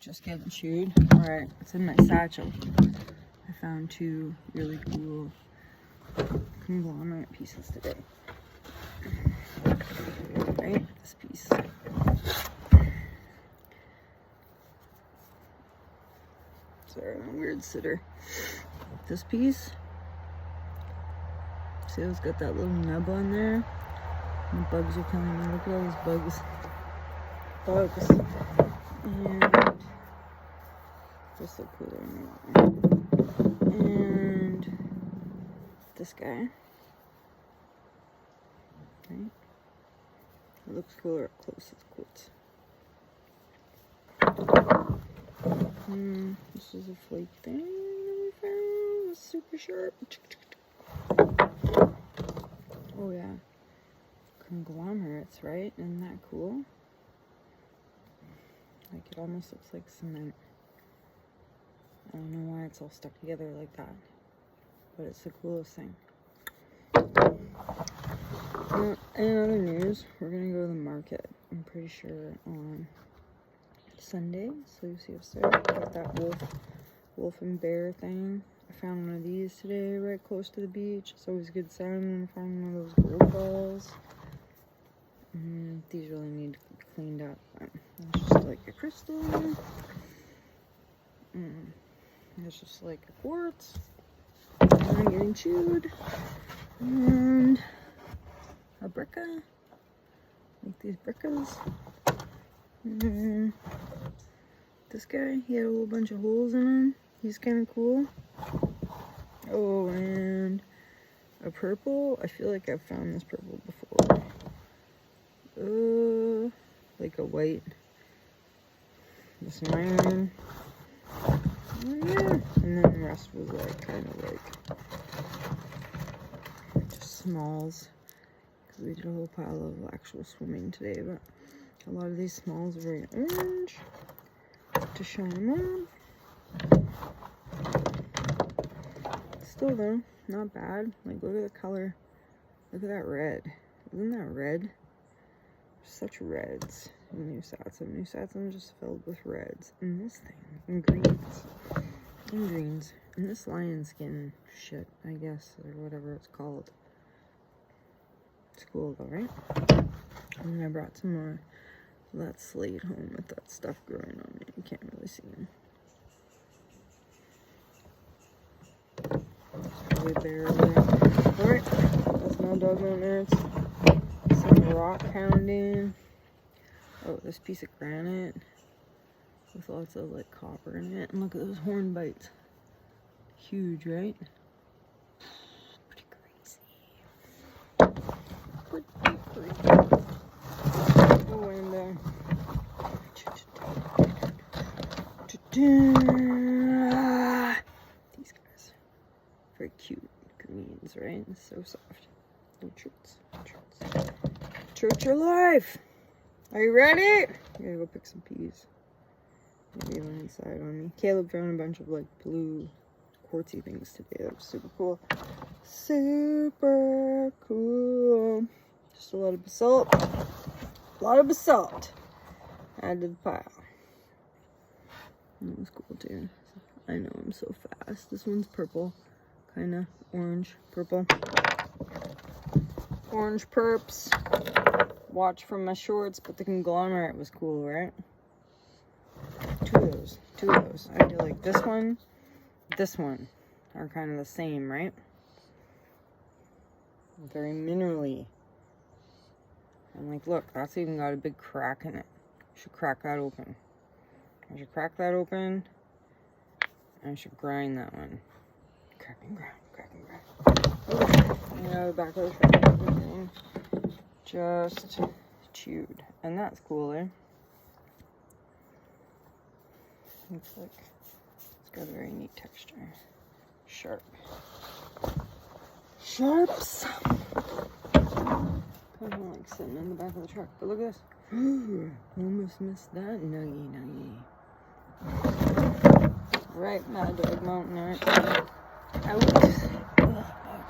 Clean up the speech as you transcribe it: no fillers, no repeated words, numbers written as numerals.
just getting chewed. Alright, it's in my satchel. I found 2 really cool conglomerate pieces today. Right, this piece. Sorry, I'm a weird sitter. This piece. See how it's got that little nub on there? And the bugs are killing me. Look at all these bugs. Bugs. And this looks cooler in there. And this guy. Right? It looks cooler up close, it's quartz. This is a flake thing that we found. It's super sharp. Oh yeah. Conglomerates, right? Isn't that cool? Like it almost looks like cement. I don't know why it's all stuck together like that. But it's the coolest thing. In other news, we're gonna go to the market. I'm pretty sure on Sunday. So you see upstairs, got that wolf and bear thing. I found one of these today, right close to the beach. It's always a good sign when I find one of those gold balls. These really need to be cleaned up. It's just like a crystal. It's just like a quartz. I'm getting chewed. And a bricka. Like these brickas. This guy, he had a whole bunch of holes in him. He's kind of cool. Oh, and a purple. I feel like I've found this purple before. Like a white. This iron. Oh, yeah. And then the rest was like kind of like just smalls. Because we did a whole pile of actual swimming today, but a lot of these smalls are very orange to shine them up. Still though, not bad. Like look at the color. Look at that red. Isn't that red? Such reds in New Satsum. New Satsum just filled with reds. And this thing, and greens. And greens. And this lion skin shit, I guess, or whatever it's called. It's cool though, right? And I brought some more of that slate home with that stuff growing on me. You can't really see them. Probably bare there. Alright, that's no dog nerds. Some rock pounding. Oh, this piece of granite with lots of like copper in it. And look at those horn bites. Huge, right? Pretty crazy. Pretty crazy. Oh, and these guys. Very cute greens, right? So soft. No treats. Treats your life. Are you ready? I gotta go pick some peas. Maybe one inside on me. Caleb found a bunch of like blue quartzy things today. That was super cool. Super cool. Just a lot of basalt. Add to the pile. That was cool too. I know I'm so fast. This one's purple. Kinda orange, purple. Orange perps. Watch from my shorts, but the conglomerate was cool, right? Two of those. I feel like this one are kind of the same, right? Very minerally. And like, look, that's even got a big crack in it. I should crack that open. And I should grind that one. Crack and grind. Okay. The back of the truck and everything. Just chewed. And that's cool, eh? Looks like it's got a very neat texture. Sharps. Kind of like sitting in the back of the truck. But look at this. Almost missed that nuggy. Right, Mad Dog Mountain. Alright. Out.